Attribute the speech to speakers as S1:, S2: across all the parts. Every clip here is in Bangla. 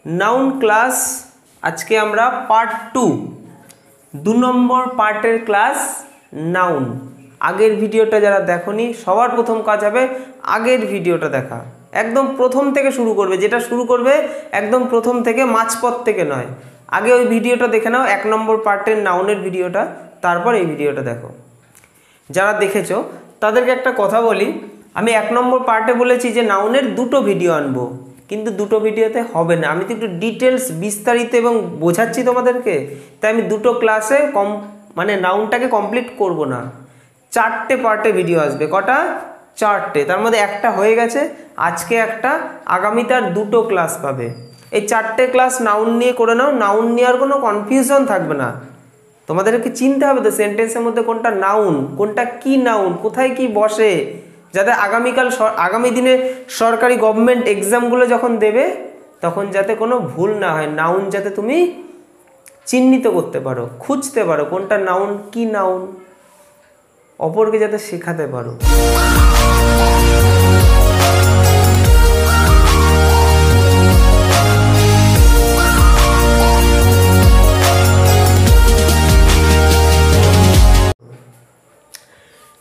S1: नाउन क्लास आज के আমরা पार्ट 2 নম্বর পার্টের ক্লাস নাউন। আগের ভিডিওটা যারা দেখোনি সবার প্রথম কাজ হবে আগের ভিডিওটা দেখা, একদম প্রথম থেকে শুরু করবে, যেটা শুরু করবে একদম প্রথম থেকে, মাঝপথ থেকে নয়। আগে ওই ভিডিওটা দেখে নাও, 1 নম্বর পার্টের নাউনের ভিডিওটা, তারপর এই ভিডিওটা দেখো। যারা দেখেছো তাদেরকে একটা কথা বলি, আমি 1 নম্বর পার্টে বলেছি যে নাউনের দুটো ভিডিও আনবো, কিন্তু দুটো ভিডিওতে হবে না, আমি তো একটু ডিটেলস বিস্তারিত এবং বোঝাচ্ছি তোমাদেরকে, তাই আমি দুটো ক্লাসে মানে নাউনটাকে কমপ্লিট করব না। 4টে পার্টে ভিডিও আসবে। কটা? 4টে। তার মধ্যে একটা হয়ে গেছে, আজকে একটা, আগামীতে আর দুটো ক্লাস পাবে। এই 4টে ক্লাস নাউন নিয়ে করে নাও, নাউন নিয়ে আর কোনো কনফিউশন থাকবে না। তোমাদেরকে চিনতে হবে তো সেন্টেন্সের মধ্যে কোনটা নাউন, কোনটা কি নাউন, কোথায় কি বসে, যাতে আগামী দিনে সরকারি গভর্নমেন্ট এক্সামগুলো যখন দেবে তখন যাতে কোনো ভুল না হয়, নাউন যাতে তুমি চিহ্নিত করতে পারো, খুঁজতে পারো কোনটা নাউন কি নাউন, অপরকে যাতে শেখাতে পারো।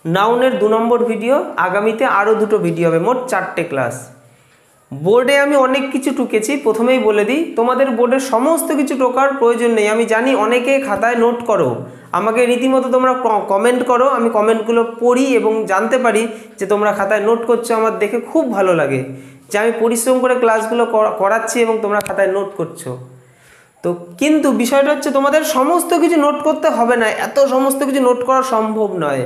S1: নাউনের 2 নম্বর ভিডিও, আগামীতে আরও দুটো ভিডিও হবে, মোট 4টে ক্লাস। বোর্ডে আমি অনেক কিছু টুকেছি, প্রথমেই বলে দিই তোমাদের বোর্ডে সমস্ত কিছু টোকার প্রয়োজন নেই। আমি জানি অনেকে খাতায় নোট করো, আমাকে রীতিমতো তোমরা কমেন্ট করো, আমি কমেন্টগুলো পড়ি এবং জানতে পারি যে তোমরা খাতায় নোট করছো। আমার দেখে খুব ভালো লাগে যে আমি পরিশ্রম করে ক্লাসগুলো করাচ্ছি এবং তোমরা খাতায় নোট করছো। তো কিন্তু বিষয়টা হচ্ছে তোমাদের সমস্ত কিছু নোট করতে হবে না, এত সমস্ত কিছু নোট করা সম্ভব নয়,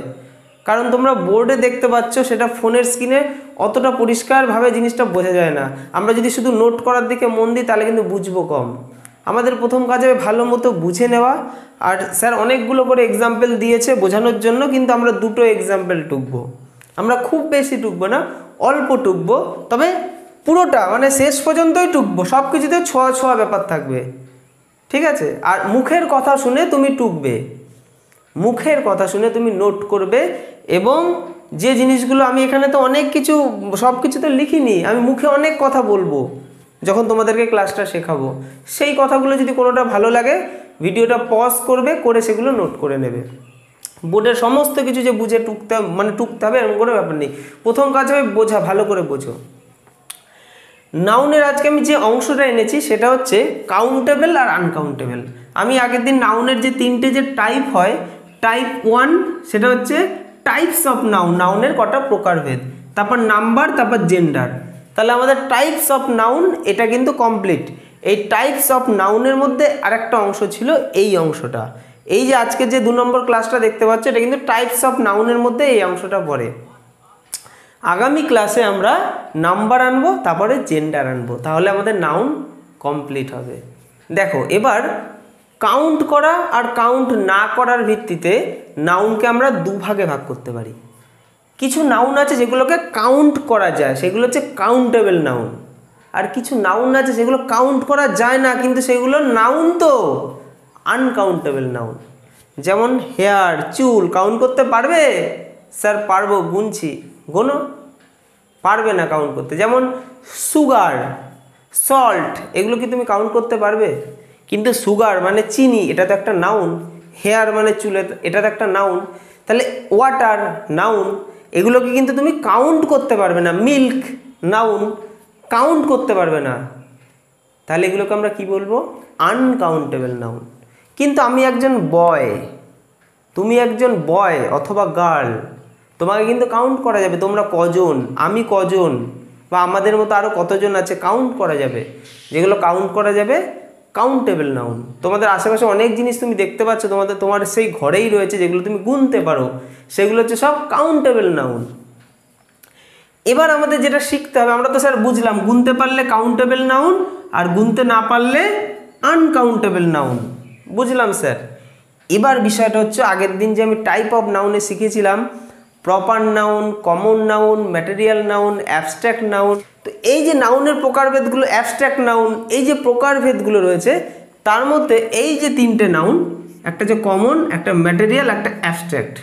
S1: কারণ তোমরা বোর্ডে দেখতে পাচ্ছ, সেটা ফোনের স্ক্রিনে অতটা পরিষ্কারভাবে জিনিসটা বোঝা যায় না। আমরা যদি শুধু নোট করার দিকে মন দিই তাহলে কিন্তু বুঝবো কম। আমাদের প্রথম কাজ হবে ভালো মতো বুঝে নেওয়া, আর স্যার অনেকগুলো করে এক্সাম্পল দিয়েছে বোঝানোর জন্য, কিন্তু আমরা দুটো এক্সাম্পল টুকবো, আমরা খুব বেশি টুকবো না, অল্প টুকবো, তবে পুরোটা মানে শেষ পর্যন্তই টুকবো, সব কিছুতে ছোঁয়া ছোঁয়া ব্যাপার থাকবে, ঠিক আছে? আর মুখের কথা শুনে তুমি টুকবে, মুখের কথা শুনে তুমি নোট করবে, এবং যে জিনিসগুলো আমি এখানে তো অনেক কিছু, সব কিছু তো লিখিনি, আমি মুখে অনেক কথা বলবো যখন তোমাদেরকে ক্লাসটা শেখাবো। সেই কথাগুলো যদি কোনোটা ভালো লাগে ভিডিওটা পজ করবে, করে সেগুলো নোট করে নেবে। বোর্ডের সমস্ত কিছু যে বুঝে টুকতে হবে এরকম কোনো ব্যাপার নেই। প্রথম কাজ হবে বোঝা, ভালো করে বোঝো। নাউনের আজকে আমি যে অংশটা এনেছি সেটা হচ্ছে কাউন্টেবল আর আনকাউন্টেবল। আমি আগের দিন নাউনের যে 3টে যে টাইপ হয়, টাইপ 1 সেটা হচ্ছে টাইপস অফ নাউন, নাউনের কটা প্রকারভেদ, তারপর নাম্বার, তারপর জেন্ডার। তাহলে আমাদের টাইপস অফ নাউন এটা কিন্তু কমপ্লিট। এই টাইপস অফ নাউনের মধ্যে আরেকটা অংশ ছিল এই অংশটা, এই যে আজকে যে 2 নম্বর ক্লাসটা দেখতে পাচ্ছ এটা কিন্তু টাইপস অফ নাউনের মধ্যে এই অংশটা পড়ে। আগামী ক্লাসে আমরা নাম্বার আনবো, তারপরে জেন্ডার আনবো, তাহলে আমাদের নাউন কমপ্লিট হবে। দেখো এবার কাউন্ট করা আর কাউন্ট না করার ভিত্তিতে নাউনকে আমরা দুভাগে ভাগ করতে পারি। কিছু নাউন আছে যেগুলোকে কাউন্ট করা যায়, সেগুলো হচ্ছে কাউন্টেবল নাউন, আর কিছু নাউন আছে যেগুলো কাউন্ট করা যায় না কিন্তু সেগুলো নাউন তো আনকাউন্টেবল নাউন। যেমন হেয়ার, চুল কাউন্ট করতে পারবে? স্যার পারবো, গুনছি, গোনো, পারবে না কাউন্ট করতে। যেমন সুগার, সল্ট, এগুলো কি তুমি কাউন্ট করতে পারবে? কিন্তু সুগার মানে চিনি, এটা তো একটা নাউন, হেয়ার মানে চুলে, এটা তো একটা নাউন, তাহলে ওয়াটার নাউন, এগুলোকে কিন্তু তুমি কাউন্ট করতে পারবে না। মিল্ক নাউন, কাউন্ট করতে পারবে না, তাহলে এগুলোকে আমরা কি বলবো? Uncountable noun. কিন্তু আমি একজন বয়, তুমি একজন বয় অথবা গার্ল, তোমাকে কিন্তু কাউন্ট করা যাবে, তোমরা কজন, আমি কজন, বা আমাদের মতো আরও কতজন আছে, কাউন্ট করা যাবে। যেগুলো কাউন্ট করা যাবে কাউন্টেবল নাউন। তোমাদের আশেপাশে অনেক জিনিস তুমি দেখতে পাচ্ছ, তোমার সেই ঘরেই রয়েছে, যেগুলো তুমি গুনতে পারো, সেগুলো হচ্ছে সব কাউন্টেবল নাউন। এবার আমাদের যেটা শিখতে হবে, আমরা তো স্যার বুঝলাম গুনতে পারলে কাউন্টেবল নাউন আর গুনতে না পারলে আনকাউন্টেবল নাউন, বুঝলাম স্যার। এবার বিষয়টা হচ্ছে আগের দিন যে আমি টাইপ অফ নাউনে শিখেছিলাম, proper noun, common noun, material noun, abstract noun. তো এই যে নাউনের প্রকারভেদগুলো, অ্যাবস্ট্রাক্ট নাউন, এই যে প্রকারভেদগুলো রয়েছে তার মধ্যে এই যে 3টে নাউন, একটা যে কমন, একটা ম্যাটেরিয়াল, একটা অ্যাবস্ট্রাক্ট।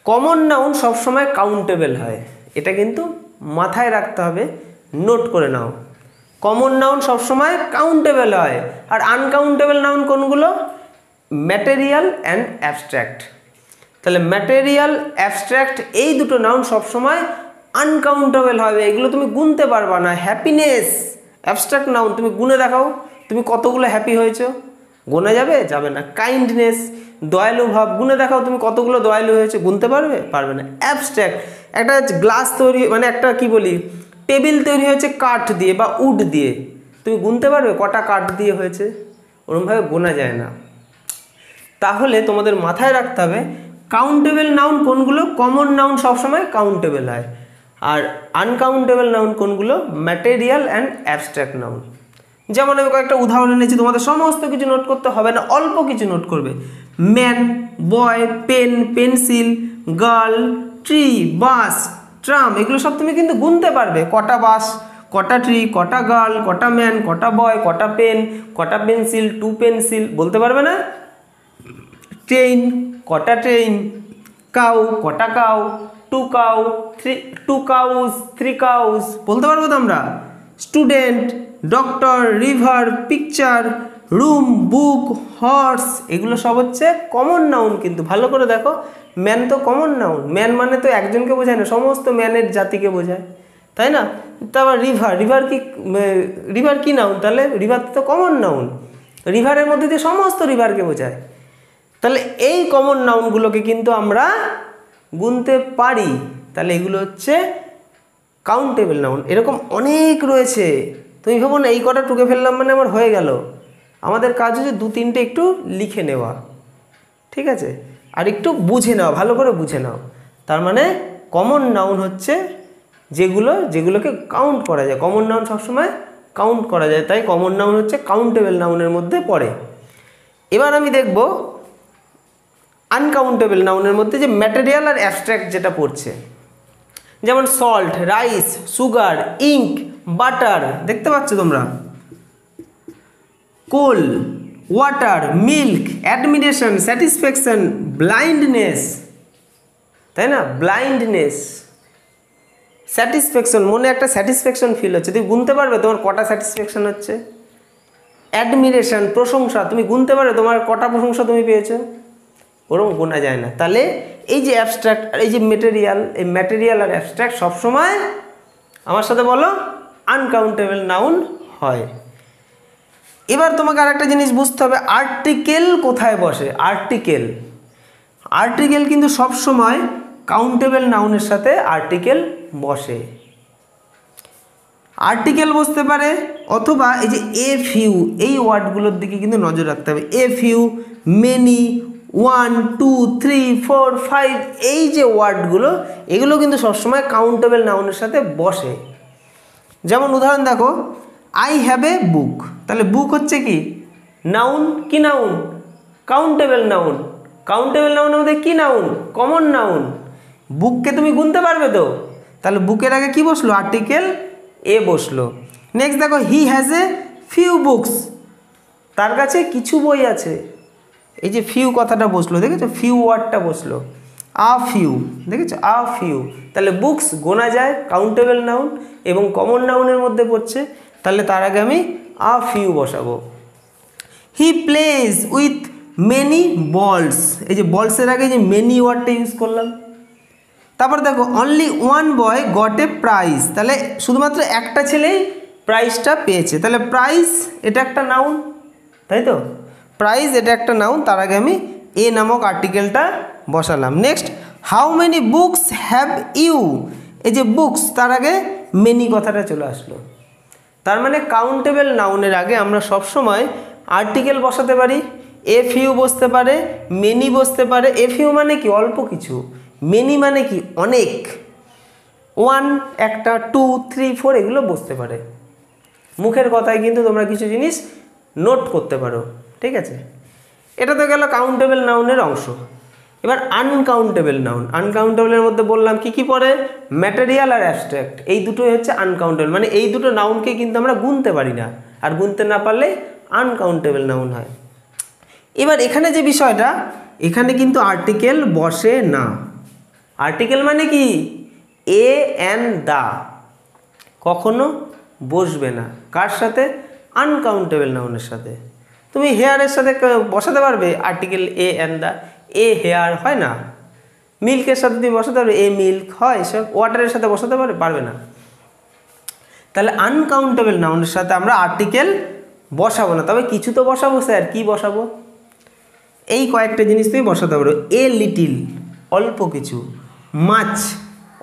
S1: কমন নাউন সবসময় কাউন্টেবল হয়, এটা কিন্তু মাথায় রাখতে হবে, নোট করে নাও। কমন নাউন সবসময় কাউন্টেবল হয়, আর আনকাউন্টেবল নাউন কোনগুলো? Material and abstract. তাহলে ম্যাটেরিয়াল, অ্যাবস্ট্রাক্ট এই দুটো নাউন সবসময় আনকাউন্টেবল হবে, এগুলো তুমি গুনতে পারবা না। হ্যাপিনেস অ্যাবস্ট্রাক্ট নাউন, তুমি গুনে দেখাও তুমি কতগুলো হ্যাপি হয়েছো, গোনা যাবে? যাবে না। কাইন্ডনেস দয়ালু ভাব, গুনে দেখাও তুমি কতগুলো দয়ালু হয়েছে, গুনতে পারবে? পারবে না। অ্যাবস্ট্রাক্ট একটা গ্লাস তৈরি, মানে একটা কি বলি, টেবিল তৈরি হয়েছে কাঠ দিয়ে বা উড দিয়ে, তুমি গুনতে পারবে কটা কাঠ দিয়ে হয়েছে? ওরকমভাবে গোনা যায় না। তাহলে তোমাদের মাথায় রাখতে হবে কাউন্টেবল নাউন কোনগুলো? কমন নাউন সবসময় কাউন্টেবল হয়, আর আনকাউন্টেবল নাউন কোনগুলো? Material and abstract noun. যেমন আমি কয়েকটা উদাহরণ এনেছি, তোমাদের সমস্ত কিছু নোট করতে হবে না, অল্প কিছু নোট করবে। ম্যান, বয়, পেন, পেন্সিল, গার্ল, ট্রি, বাস, ট্রাম, এগুলো সব তুমি কিন্তু গুনতে পারবে। কটা বাস, কটা ট্রি, কটা গার্ল, কটা ম্যান, কটা বয়, কটা পেন, কটা পেন্সিল, 2 পেন্সিল, বলতে পারবে না? ট্রেন, কটা ট্রেন, কাউ, কটা কাউ, 2 কাউ, 2 কাউস, 3 কাউস, বলতে পারবো তো আমরা? Student, doctor, river, picture, room, book, horse, এগুলো সব হচ্ছে কমন নাউন। কিন্তু ভালো করে দেখো, ম্যান তো কমন নাউন, ম্যান মানে তো একজনকে বোঝায় না, সমস্ত ম্যানের জাতিকে বোঝায়, তাই না? তারপর রিভার, রিভার কি নাউন? তাহলে রিভার তো কমন নাউন, রিভারের মধ্যে দিয়ে সমস্ত রিভারকে বোঝায়। তাহলে এই কমন নাউনগুলোকে কিন্তু আমরা গুনতে পারি, তাহলে এগুলো হচ্ছে কাউন্টেবল নাউন। এরকম অনেক রয়েছে, তুমি ভাবো না এই কটা টুকে ফেললাম মানে আমার হয়ে গেল। আমাদের কাজ হচ্ছে 2-3টে একটু লিখে নেওয়া, ঠিক আছে, আর একটু বুঝে নাও, ভালো করে বুঝে নাও। তার মানে কমন নাউন হচ্ছে যেগুলোকে কাউন্ট করা যায়। কমন নাউন সবসময় কাউন্ট করা যায়, তাই কমন নাউন হচ্ছে কাউন্টেবল নাউনের মধ্যে পড়ে। এবার আমি দেখব আনকাউন্টেবল নাউনের মধ্যে যে ম্যাটেরিয়াল আর অ্যাবস্ট্রাক্ট যেটা পড়ছে, যেমন salt, rice, sugar, ink, butter, দেখতে পাচ্ছ তোমরা, coal, water, milk, admiration, satisfaction, blindness, তাই না? ব্লাইন্ডনেস, স্যাটিসফ্যাকশন, মনে একটা স্যাটিসফ্যাকশন ফিল হচ্ছে, তুমি গুনতে পারবে তোমার কটা স্যাটিসফ্যাকশন হচ্ছে? অ্যাডমিরেশন, প্রশংসা, তুমি গুনতে পারবে তোমার কটা প্রশংসা তুমি পেয়েছো? ওরকম গোনা যায় না। তাহলে এই যে অ্যাবস্ট্রাক্ট আর এই যে ম্যাটেরিয়াল, এই ম্যাটেরিয়াল আর অ্যাবস্ট্রাক্ট সবসময় আমার সাথে বলো আনকাউন্টেবল নাউন হয়। এবার তোমাকে আর একটা জিনিস বুঝতে হবে, আর্টিকেল কোথায় বসে? আর্টিকেল কিন্তু সবসময় কাউন্টেবল নাউনের সাথে আর্টিকেল বসে। আর্টিকেল বসতে পারে, অথবা এই যে এ ফিউ, এই ওয়ার্ডগুলোর দিকে কিন্তু নজর রাখতে হবে। এ ফিউ, মেনি, 1, 2, 3, 4, 5, এই যে ওয়ার্ডগুলো, এগুলো কিন্তু সবসময় কাউন্টেবল নাউনের সাথে বসে। যেমন উদাহরণ দেখো, আই হ্যাভ এ বুক, তাহলে বুক হচ্ছে কি নাউন? কি নাউন? Countable noun. কাউন্টেবল নাউনের মধ্যে কি নাউন? Common noun. বুককে তুমি গুনতে পারবে তো, তাহলে বুকের আগে কি বসলো? আর্টিকেল এ বসলো। নেক্সট দেখো, he has a few books, তার কাছে কিছু বই আছে, এই যে ফিউ কথাটা বসলো, দেখেছো? ফিউ ওয়ার্ডটা বসলো, আ ফিউ, দেখেছো? A few. তাহলে বুকস গোনা যায়, কাউন্টেবল নাউন এবং কমন নাউনের মধ্যে পড়ছে, তাহলে তার আগে আমি আ ফিউ বসাবো। হি প্লেজ উইথ মেনি বলস, এই যে বলসের আগে যে মেনি ওয়ার্ডটা ইউজ করলাম। তারপর দেখো, only 1 boy got a prize, তাহলে শুধুমাত্র একটা ছেলেই প্রাইজটা পেয়েছে, তাহলে প্রাইজ এটা একটা নাউন, তাই তো? প্রাইজ এটা একটা নাউন, তার আগে আমি এ নামক আর্টিকেলটা বসালাম। Next, how many books have you, এই যে বুকস তার আগে মেনি কথাটা চলে আসলো। তার মানে কাউন্টেবল নাউনের আগে আমরা সবসময় আর্টিকেল বসাতে পারি, এ ফিউ বসতে পারে, মেনি বসতে পারে। এ ফিউ মানে কি? অল্প কিছু। মেনি মানে কি? অনেক। 1 একটা, 2, 3, 4 এগুলো বসতে পারে। মুখের কথায় কিন্তু তোমরা কিছু জিনিস নোট করতে পারো, ঠিক আছে? এটা তো গেল কাউন্টেবল নাউনের অংশ। এবার আনকাউন্টেবল নাউন, আনকাউন্টেবলের মধ্যে বললাম কি কি পড়ে? ম্যাটেরিয়াল আর অ্যাবস্ট্রাক্ট, এই দুটোই হচ্ছে আনকাউন্টেবল, মানে এই দুটো নাউনকে কিন্তু আমরা গুনতে পারি না, আর গুনতে না পারলে আনকাউন্টেবল নাউন হয়। এবার এখানে যে বিষয়টা, এখানে কিন্তু আর্টিকেল বসে না। আর্টিকেল মানে কি? এ অ্যান্ড দা কখনো বসবে না। কার সাথে? আনকাউন্টেবল নাউনের সাথে। তুমি হেয়ারের সাথে বসাতে পারবে article a and the, a hair হয় না। মিল্কের সাথে তুমি বসাতে পারবে এ মিল্ক হয়, সব ওয়াটারের সাথে বসাতে পারবে না। তাহলে আনকাউন্টেবল নাউনের সাথে আমরা আর্টিকেল বসাবো না, তবে কিছু তো বসাবো স্যার। কি বসাবো? এই কয়েকটা জিনিস তুমি বসাতে পারো। এ লিটিল অল্প কিছু, মাছ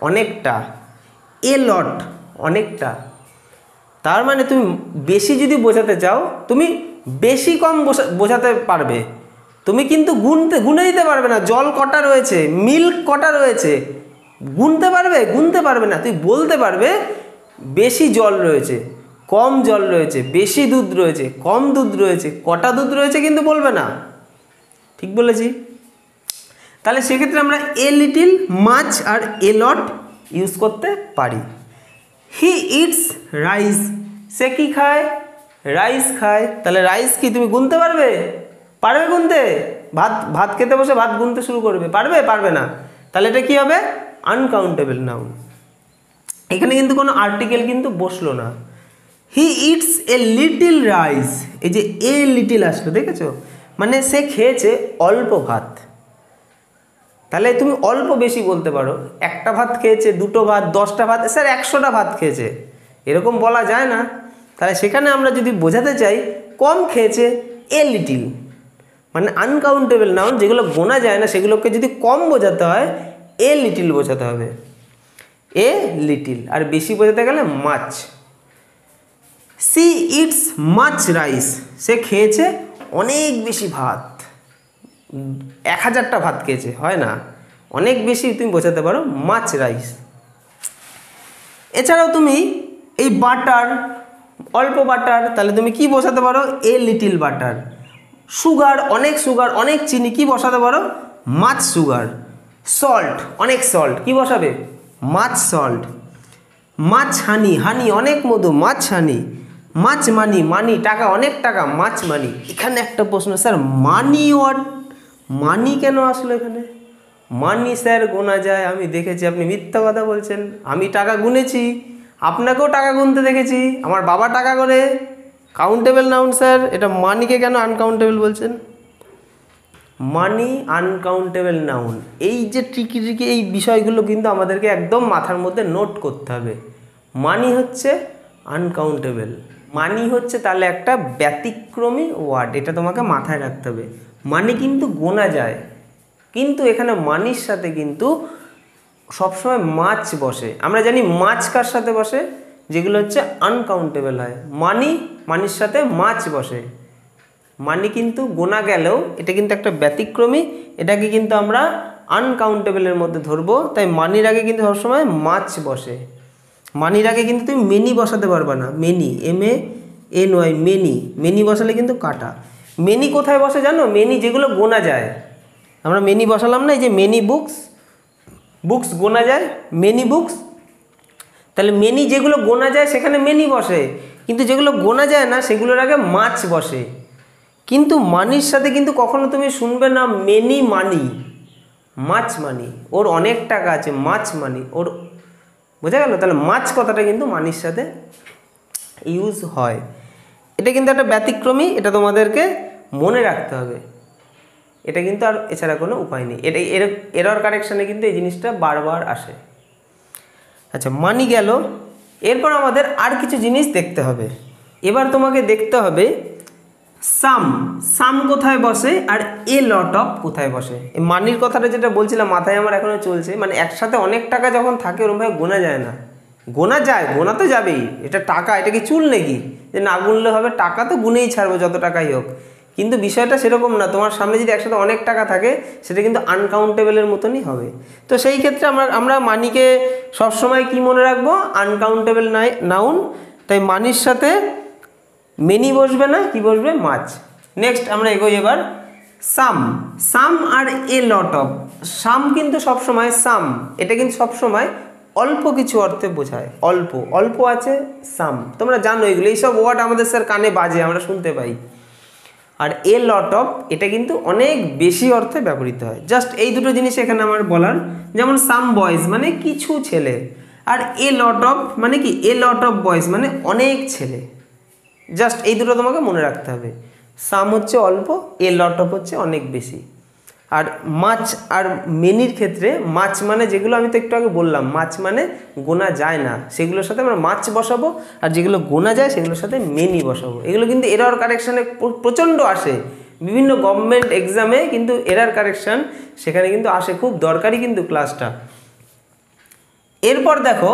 S1: অনেকটা, এ লট অনেকটা। তার মানে তুমি বেশি যদি বোঝাতে চাও তুমি বেশি কম বোঝাতে পারবে, তুমি কিন্তু গুনে দিতে পারবে না। জল কটা রয়েছে, মিল্ক কটা রয়েছে, গুনতে পারবে না। তুই বলতে পারবে বেশি জল রয়েছে, কম জল রয়েছে, বেশি দুধ রয়েছে, কম দুধ রয়েছে, কটা দুধ রয়েছে কিন্তু বলবে না। ঠিক বলেছি? তাহলে সেক্ষেত্রে আমরা a little, much R A lot use করতে পারি। হি ইটস রাইস, সে কি খায়? রাইস খায়। তাহলে রাইস কি তুমি গুনতে পারবে গুনতে? ভাত খেতে বসে ভাত গুনতে শুরু করবে, পারবে না। তাহলে এটা কি হবে? Uncountable noun. এখানে কিন্তু কোনো আর্টিকেল কিন্তু বসলো না। He it's a little rice, এই যে এ লিটিল আসলো, দেখেছো? মানে সে খেয়েছে অল্প ভাত। তাহলে তুমি অল্প বেশি বলতে পারো, একটা ভাত খেয়েছে, দুটো ভাত, 10টা ভাত, স্যার 100টা ভাত খেয়েছে, এরকম বলা যায় না। তাহলে সেখানে আমরা যদি বোঝাতে চাই কম খেয়েছে, এ লিটিল। মানে আনকাউন্টেবল নাউন যেগুলো গোনা যায় না সেগুলোকে যদি কম বোঝাতে হয় এ লিটিল বোঝাতে হবে, এ লিটিল। আর বেশি বোঝাতে গেলে মাছ। সি ইটস মাছ রাইস, সে খেয়েছে অনেক বেশি ভাত, 1000টা ভাত খেয়েছে, হয় না। অনেক বেশি তুমি বোঝাতে পারো মাছ রাইস। এছাড়াও তুমি এই বাটার, অল্প বাটার, তাহলে তুমি কি বসাতে পারো? A little butter. সুগার, অনেক চিনি, কি বসাতে পারো? মাছ সুগার। সল্ট, অনেক সল্ট, কি বসাবে? মাছ সল্ট। মাছ হানি, অনেক মধু, মাছ হানি। মাছ মানি, টাকা, অনেক টাকা, মাছ মানি। এখানে একটা প্রশ্ন, স্যার মানি মানি কেন আসলো এখানে? মানি স্যার গোনা যায়, আমি দেখেছি আপনি মিথ্যা কথা বলছেন। আমি টাকা গুনেছি, আপনাকেও টাকা গুনতে দেখেছি, আমার বাবা টাকা করে। কাউন্টেবল নাউন স্যার, এটা মানিকে কেন আনকাউন্টেবল বলছেন? মানি আনকাউন্টেবল নাউন। এই যে ট্রিকি এই বিষয়গুলো কিন্তু আমাদেরকে একদম মাথার মধ্যে নোট করতে হবে। মানি হচ্ছে আনকাউন্টেবল, মানি হচ্ছে তাহলে একটা ব্যতিক্রমী ওয়ার্ড, এটা তোমাকে মাথায় রাখতে হবে। মানি কিন্তু গোনা যায়, কিন্তু এখানে মানির সাথে কিন্তু সবসময় মাছ বসে। আমরা জানি মাছ কার সাথে বসে? যেগুলো হচ্ছে আনকাউন্টেবল হয়। মানির সাথে মাছ বসে। মানি কিন্তু গোনা গেলেও এটা কিন্তু একটা ব্যতিক্রমী, এটাকে কিন্তু আমরা আনকাউন্টেবলের মধ্যে ধরবো। তাই মানির আগে কিন্তু সবসময় মাছ বসে। মানির আগে কিন্তু তুমি মেনি বসাতে পারবে না। মেনি, MENY, মেনি বসালে কিন্তু কাটা। মেনি কোথায় বসে জানো? মেনি যেগুলো গোনা যায়, আমরা মেনি বসালাম না, এই যে মেনি বুকস গোনা যায়, মেনি বুকস। তাহলে মেনি যেগুলো গোনা যায় সেখানে মেনি বসে, কিন্তু যেগুলো গোনা যায় না সেগুলোর আগে মাছ বসে। কিন্তু মানির সাথে কিন্তু কখনো তুমি শুনবে না মেনি মানি, মাছ মানি, ওর অনেক টাকা আছে, মাছ মানি ওর, বোঝা গেল? তাহলে মাছ কথাটা কিন্তু মানির সাথে ইউজ হয়। এটা কিন্তু একটা ব্যতিক্রমী, এটা তোমাদেরকে মনে রাখতে হবে। এটা কিন্তু আর এছাড়া কোনো উপায় নেই। এটা এরর কারেকশানে কিন্তু এই জিনিসটা বারবার আসে। আচ্ছা, মানি গেল। এরপর আমাদের আর কিছু জিনিস দেখতে হবে। এবার তোমাকে দেখতে হবে সাম কোথায় বসে আর এ লট অফ কোথায় বসে। এই মানির কথাটা যেটা বলছিলাম মাথায় আমার এখনো চলছে, মানে একসাথে অনেক টাকা যখন থাকে ওরকমভাবে গোনা যায় না। গোনা যায়, গোনা তো যাবেই, এটা টাকা, এটা কি চুল নাকি যে না গুনলে হবে? টাকা তো গুনেই ছাড়বো যত টাকাই হোক, কিন্তু বিষয়টা সেরকম না। তোমার সামনে যদি একসাথে অনেক টাকা থাকে সেটা কিন্তু আনকাউন্টেবলের মতনই হবে। তো সেই ক্ষেত্রে আমরা মানিকে সবসময় কি মনে রাখবো? Uncountable noun. তাই মানির সাথে মেনি বসবে না, কি বসবে? মাছ। নেক্সট আমরা এগোই এবার। সাম আর এ লট অফ। সাম কিন্তু সবসময় এটা কিন্তু সবসময় অল্প কিছু অর্থে বোঝায়। অল্প আছে সাম, তোমরা জানো এগুলো, এইসব ওয়ার্ড আমাদের স্যার কানে বাজে, আমরা শুনতে পাই। আর এ লট অফ এটা কিন্তু অনেক বেশি অর্থে ব্যবহৃত হয়। জাস্ট এই দুটো জিনিস এখানে আমার বলার। যেমন সাম বয়েজ মানে কিছু ছেলে, আর এ লট অফ মানে কি? এ লট অফ বয়েজ মানে অনেক ছেলে। জাস্ট এই দুটো তোমাকে মনে রাখতে হবে। সাম হচ্ছে অল্প, এ লট অফ হচ্ছে অনেক বেশি। আর মাছ আর মেনির ক্ষেত্রে মাছ মানে যেগুলো আমি তো একটু আগে বললাম, মাছ মানে গোনা যায় না, সেগুলোর সাথে আমরা মাছ বসাবো, আর যেগুলো গোনা যায় সেগুলোর সাথে মেনি বসাবো। এগুলো কিন্তু এরর কারেকশানে প্রচণ্ড আসে, বিভিন্ন গভর্নমেন্ট এক্সামে কিন্তু এরর কারেকশান সেখানে কিন্তু আসে, খুব দরকারি কিন্তু ক্লাসটা। এরপর দেখো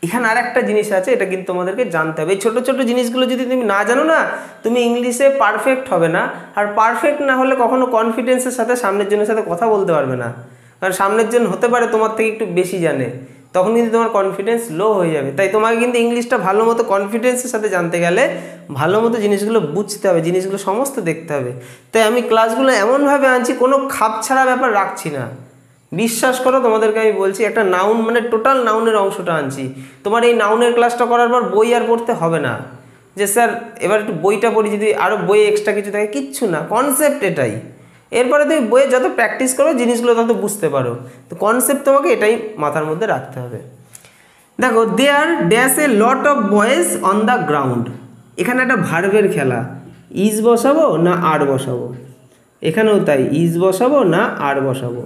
S1: এখানে আর একটা জিনিস আছে, এটা কিন্তু তোমাদেরকে জানতে হবে। এই ছোটো ছোটো জিনিসগুলো যদি তুমি না জানো না, তুমি ইংলিশে পারফেক্ট হবে না। আর পারফেক্ট না হলে কখনো কনফিডেন্সের সাথে সামনের জনের সাথে কথা বলতে পারবে না। কারণ সামনের জন হতে পারে তোমার থেকে একটু বেশি জানে, তখন কিন্তু তোমার কনফিডেন্স লো হয়ে যাবে। তাই তোমাকে কিন্তু ইংলিশটা ভালো মতো কনফিডেন্সের সাথে জানতে গেলে ভালো মতো জিনিসগুলো বুঝতে হবে, জিনিসগুলো সমস্ত দেখতে হবে। তাই আমি ক্লাসগুলো এমনভাবে আনছি, কোনো খাপ ছাড়া ব্যাপার রাখছি না। বিশ্বাস করো তোমাদেরকে আমি বলছি, একটা নাউন মানে টোটাল নাউনের অংশটা আনছি। তোমার এই নাউনের ক্লাসটা করার পর বই আর পড়তে হবে না যে স্যার এবার একটু বইটা পড়ি, যদি আরও বই এক্সট্রা কিছু থাকে, কিচ্ছু না, কনসেপ্ট এটাই। এরপরে তুমি বইয়ে যত প্র্যাকটিস করো জিনিসগুলো তত বুঝতে পারো। তো কনসেপ্ট তোমাকে এটাই মাথার মধ্যে রাখতে হবে। দেখো there dash a lot of boys on the ground, এখানে একটা ভার্বের খেলা, ইজ বসাবো না আর বসাবো, এখানেও তাই, ইজ বসাবো না আর বসাবো,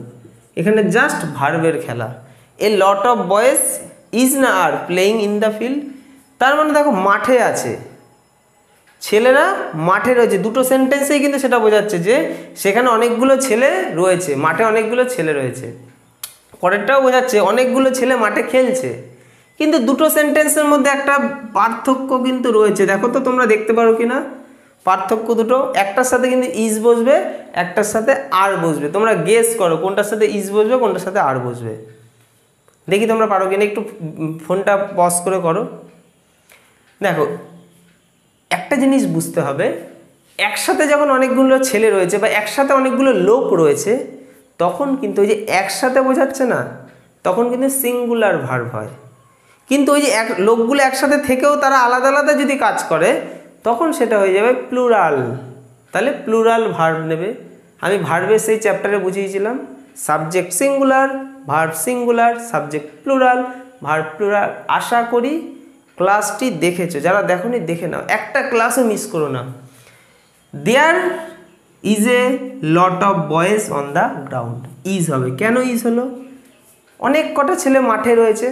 S1: এখানে জাস্ট ভার্বের খেলা। এ লট অফ বয়েজ ইজ না are playing in the field, তার মানে দেখো মাঠে আছে, ছেলেরা মাঠে রয়েছে, দুটো সেন্টেন্সেই কিন্তু সেটা বোঝাচ্ছে যে সেখানে অনেকগুলো ছেলে রয়েছে, মাঠে অনেকগুলো ছেলে রয়েছে। পরেরটাও বোঝাচ্ছে অনেকগুলো ছেলে মাঠে খেলছে। কিন্তু দুটো সেন্টেন্সের মধ্যে একটা পার্থক্য কিন্তু রয়েছে, দেখো তো তোমরা দেখতে পারো কি না পার্থক্য দুটো? একটার সাথে কিন্তু ইজ বসবে, একটার সাথে আর বসবে। তোমরা গেস করো কোনটার সাথে ইজ বসবে, কোনটার সাথে আর বসবে। দেখি তোমরা পারো কিনা, একটু ফোনটা পজ করে করো। দেখো একটা জিনিস বুঝতে হবে, একসাথে যখন অনেকগুলো ছেলে রয়েছে বা একসাথে অনেকগুলো লোক রয়েছে, তখন কিন্তু ওই যে একসাথে বোঝাচ্ছে না, তখন কিন্তু সিঙ্গুলার ভার্ব হয়। কিন্তু ওই যে লোকগুলো একসাথে থেকেও তারা আলাদা আলাদা যদি কাজ করে, তখন সেটা হয়ে যাবে প্লুরাল। তাহলে প্লুরাল ভার্ব নেবে। আমি ভার্বের সেই চ্যাপ্টারে বুঝিয়েছিলাম, subject singular, verb singular, subject plural, verb plural. আশা করি ক্লাসটি দেখেছো, যারা দেখোনি দেখে নাও, একটা ক্লাসও মিস করো না। There is a lot of boys on the ground, is হবে। কেন ইজ হলো? অনেক কটা ছেলে মাঠে রয়েছে,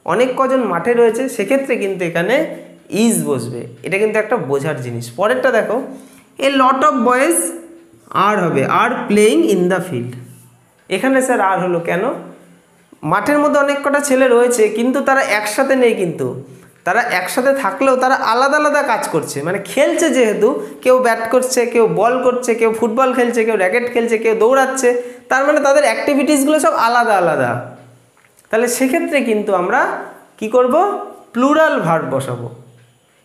S1: অনেক কজন মাঠে রয়েছে, সেক্ষেত্রে কিন্তু এখানে ইজ বসবে। এটা কিন্তু একটা বোঝার জিনিস। পরেরটা দেখো, এ লট অফ বয়েজ আর হবে, are playing in the field. এখানে স্যার আর হলো কেন? মাঠের মধ্যে অনেক কটা ছেলে রয়েছে কিন্তু তারা একসাথে নেই, কিন্তু তারা একসাথে থাকলেও তারা আলাদা আলাদা কাজ করছে, মানে খেলছে যেহেতু, কেউ ব্যাট করছে, কেউ বল করছে, কেউ ফুটবল খেলছে, কেউ র্যাকেট খেলছে, কেউ দৌড়াচ্ছে, তার মানে তাদের অ্যাক্টিভিটিসগুলো সব আলাদা আলাদা। তাহলে সেক্ষেত্রে কিন্তু আমরা কি করব? প্লুরাল ভার্ব বসাবো।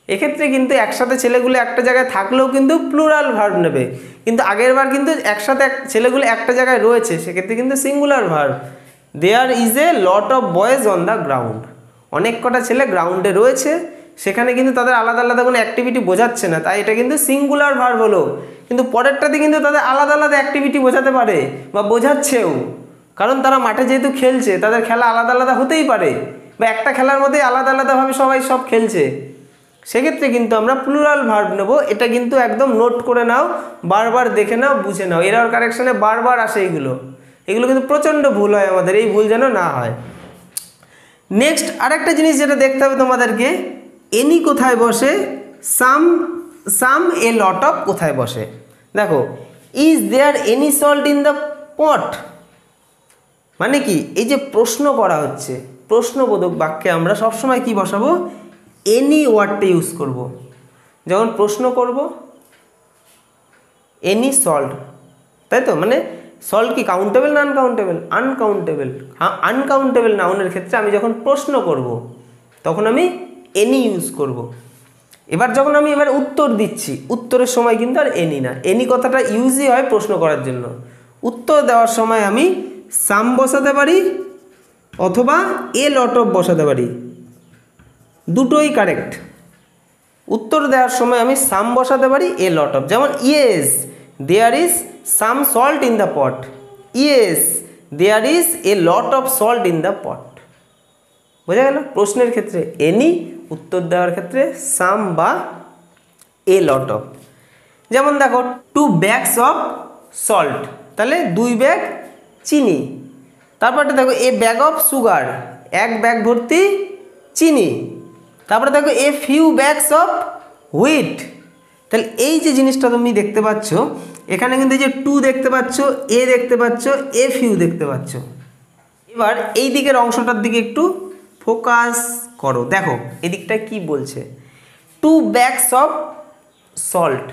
S1: এক্ষেত্রে কিন্তু একসাথে ছেলেগুলো একটা জায়গায় থাকলেও কিন্তু প্লুরাল ভার্ব নেবে, কিন্তু আগের বার কিন্তু একসাথে ছেলেগুলো একটা জায়গায় রয়েছে, সেক্ষেত্রে কিন্তু singular verb. There is a lot of boys on the ground, অনেক কটা ছেলে গ্রাউন্ডে রয়েছে, সেখানে কিন্তু তাদের আলাদা আলাদা কোনো অ্যাক্টিভিটি বোঝাচ্ছে না, তাই এটা কিন্তু সিঙ্গুলার ভার্ব হলো। কিন্তু পরেরটাতে কিন্তু তাদের আলাদা আলাদা অ্যাক্টিভিটি বোঝাতে পারে বা বোঝাচ্ছেও, কারণ তারা মাঠে যেহেতু খেলছে, তাদের খেলা আলাদা আলাদা হতেই পারে, বা একটা খেলার মধ্যে আলাদা আলাদাভাবে সবাই সব খেলছে, সেক্ষেত্রে কিন্তু আমরা প্লুরাল ভার্ব নেব। এটা কিন্তু একদম নোট করে নাও, বারবার দেখে নাও, বুঝে নাও, এরর কারেকশনে বারবার আসে এগুলো কিন্তু প্রচণ্ড ভুল হয় আমাদের, এই ভুল যেন না হয়। নেক্সট আরেকটা জিনিস যেটা দেখতে হবে তোমাদেরকে, এনি কোথায় বসে, সাম এ লট অফ কোথায় বসে। দেখো, is there any salt in the pot, মানে কি, এই যে প্রশ্ন করা হচ্ছে, প্রশ্নবোধক বাক্যে আমরা সবসময় কি বসাবো? এনি ওয়ার্ডটা ইউজ করব। যখন প্রশ্ন করব, এনি সল্ট, তাই তো, মানে সল্ট কি কাউন্টেবল না আনকাউন্টেবল? আনকাউন্টেবল। হ্যাঁ, আনকাউন্টেবল নাউনের ক্ষেত্রে আমি যখন প্রশ্ন করব তখন আমি এনি ইউজ করব। এবার যখন আমি উত্তর দিচ্ছি, উত্তরের সময় কিন্তু আর এনি না, এনি কথাটা ইউজই হয় প্রশ্ন করার জন্য। উত্তর দেওয়ার সময় আমি সাম বসাতে পারি অথবা এ লট অফ বসাতে পারি, দুটোই কারেক্ট। উত্তর দেওয়ার সময় আমি সাম বসাতে পারি, এ লট অফ। যেমন yes there is some salt in the pot, yes there is a lot of salt in the pot. বোঝা গেল? প্রশ্নের ক্ষেত্রে এনি, উত্তর দেওয়ার ক্ষেত্রে সাম বা এ লট অফ। যেমন দেখো 2 ব্যাগস অফ সল্ট, তাহলে 2 ব্যাগ চিনি। তারপরে দেখো এ ব্যাগ অফ সুগার, 1 ব্যাগ ভর্তি চিনি। তারপরে দেখো a few bags of wheat. তাহলে এই যে জিনিসটা তুমি দেখতে পাচ্ছ এখানে কিন্তু এই যে 2 দেখতে পাচ্ছ, এ দেখতে পাচ্ছ, এ ফিউ দেখতে পাচ্ছ। এবার এই দিকের অংশটার দিকে একটু ফোকাস করো, দেখো এই দিকটায় কি বলছে। 2 ব্যাগস অফ সল্ট,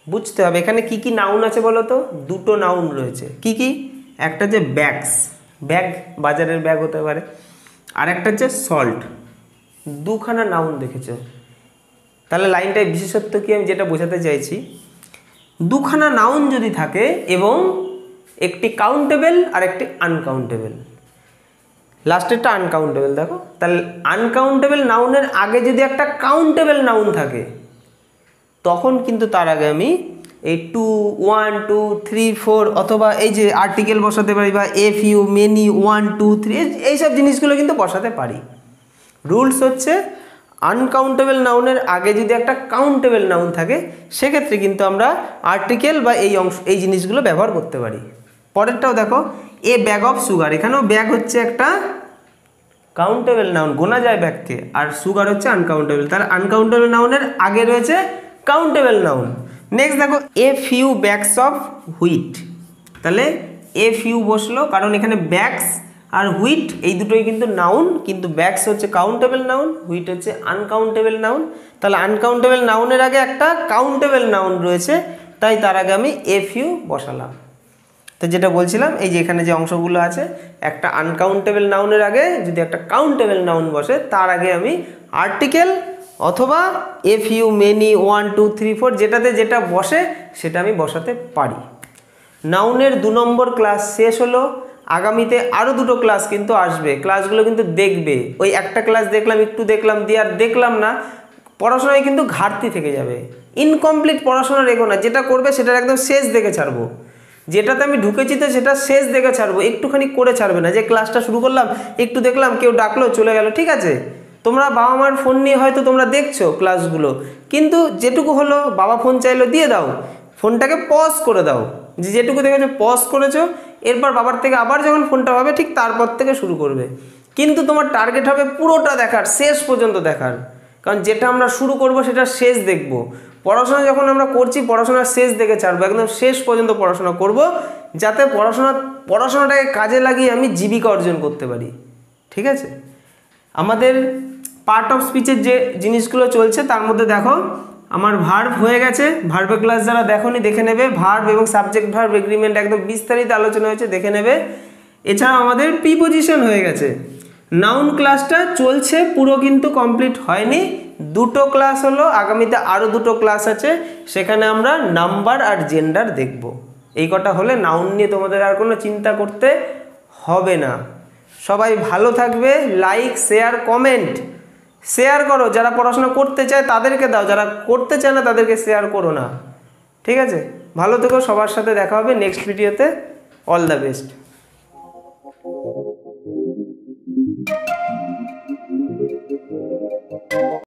S1: বুঝতে হবে এখানে কি কি নাউন আছে বলো তো। 2টো নাউন রয়েছে, কি কি? একটা যে ব্যাগস, ব্যাগ বাজারের ব্যাগ হতে পারে, আর একটা হচ্ছে সল্ট, 2খানা নাউন দেখেছো। তাহলে লাইনটায় বিশেষত্ব কি আমি যেটা বোঝাতে চাইছি, 2খানা নাউন যদি থাকে এবং একটি কাউন্টেবল আর একটি আনকাউন্টেবল, লাস্টেরটা আনকাউন্টেবল, দেখো তাহলে আনকাউন্টেবল নাউনের আগে যদি একটা কাউন্টেবল নাউন থাকে তখন কিন্তু তার আগে আমি এই 2, 1, 2, 3, 4 অথবা এই যে আর্টিকেল বসাতে পারি বা এ ফিউ, মেনি, 1, 2, 3 এইসব জিনিসগুলো কিন্তু বসাতে পারি। রুলস হচ্ছে আনকাউন্টেবল নাউনের আগে যদি একটা কাউন্টেবল নাউন থাকে সেক্ষেত্রে কিন্তু আমরা আর্টিকেল বা এই জিনিসগুলো ব্যবহার করতে পারি। পরেরটাও দেখো এ ব্যাগ অফ সুগার, এখানেও ব্যাগ হচ্ছে একটা কাউন্টেবল নাউন, গোনা যায় ব্যাগকে, আর সুগার হচ্ছে আনকাউন্টেবল, তার আনকাউন্টেবল নাউনের আগে রয়েছে কাউন্টেবল নাউন। নেক্সট দেখো a few bags of wheat, তাহলে এ ফিউ বসলো কারণ এখানে ব্যাগস আর হুইট এই দুটোই কিন্তু নাউন, কিন্তু ব্যাগস হচ্ছে কাউন্টেবল নাউন, হুইট হচ্ছে আনকাউন্টেবল নাউন। তাহলে আনকাউন্টেবল নাউনের আগে একটা কাউন্টেবল নাউন রয়েছে, তাই তার আগে আমি এ ফিউ বসালাম। তো যেটা বলছিলাম এই যে এখানে যে অংশগুলো আছে, একটা আনকাউন্টেবল নাউনের আগে যদি একটা কাউন্টেবল নাউন বসে তার আগে আমি আর্টিকেল অথবা এ ফিউ, মেনি, 1, 2, 3, 4 যেটাতে যেটা বসে সেটা আমি বসাতে পারি। নাউনের 2 নম্বর ক্লাস শেষ হলো। আগামীতে আরও 2টো ক্লাস কিন্তু আসবে, ক্লাসগুলো কিন্তু দেখবে। ওই একটা ক্লাস দেখলাম, একটু দেখলাম, দিয়ে আর দেখলাম না, পড়াশোনায় কিন্তু ঘাটতি থেকে যাবে। ইনকমপ্লিট পড়াশোনা রেখো না, যেটা করবে সেটার একদম শেষ দেখে ছাড়বো। যেটাতে আমি ঢুকেছি তো সেটা শেষ দেখে ছাড়বো, একটুখানি করে ছাড়বে না যে ক্লাসটা শুরু করলাম একটু দেখলাম কেউ ডাকলো চলে গেল। ঠিক আছে, তোমরা বাবা মার ফোন নিয়ে হয়তো তোমরা দেখছো ক্লাসগুলো, কিন্তু যেটুকু হলো বাবা ফোন চাইলো দিয়ে দাও, ফোনটাকে পজ করে দাও, যেটুকু দেখেছো পজ করেছো, এরপর বাবার থেকে আবার যখন ফোনটা পাবে ঠিক তারপর থেকে শুরু করবে। কিন্তু তোমার টার্গেট হবে পুরোটা দেখার, শেষ পর্যন্ত দেখার, কারণ যেটা আমরা শুরু করব সেটা শেষ দেখব। পড়াশোনা যখন আমরা করছি পড়াশোনার শেষ দেখে ছাড়বো, একদম শেষ পর্যন্ত পড়াশোনা করব, যাতে পড়াশোনাটাকে কাজে লাগিয়ে আমি জীবিকা অর্জন করতে পারি। ঠিক আছে, আমাদের পার্ট অফ স্পিচের যে জিনিসগুলো চলছে তার মধ্যে দেখো আমার ভার্ব হয়ে গেছে, ভার্বের ক্লাস যারা দেখোনি দেখে নেবে, ভার্ব এবং সাবজেক্ট ভার্ব এগ্রিমেন্ট একদম বিস্তারিত আলোচনা হয়েছে, দেখে নেবে। এছাড়া আমাদের প্রিপোজিশন হয়ে গেছে। নাউন ক্লাসটা চলছে, পুরো কিন্তু কমপ্লিট হয়নি, 2টো ক্লাস হলো, আগামীতে আরও 2টো ক্লাস আছে, সেখানে আমরা নাম্বার আর জেন্ডার দেখব। এই কটা হলে নাউন নিয়ে তোমাদের আর কোনো চিন্তা করতে হবে না। সবাই ভালো থাকবে, লাইক, শেয়ার, কমেন্ট শেয়ার করো, যারা পড়াশোনা করতে চায় তাদেরকে দাও, যারা করতে চায় না তাদেরকে শেয়ার করো না। ঠিক আছে, ভালো থেকো, সবার সাথে দেখা হবে নেক্সট ভিডিওতে। All the best.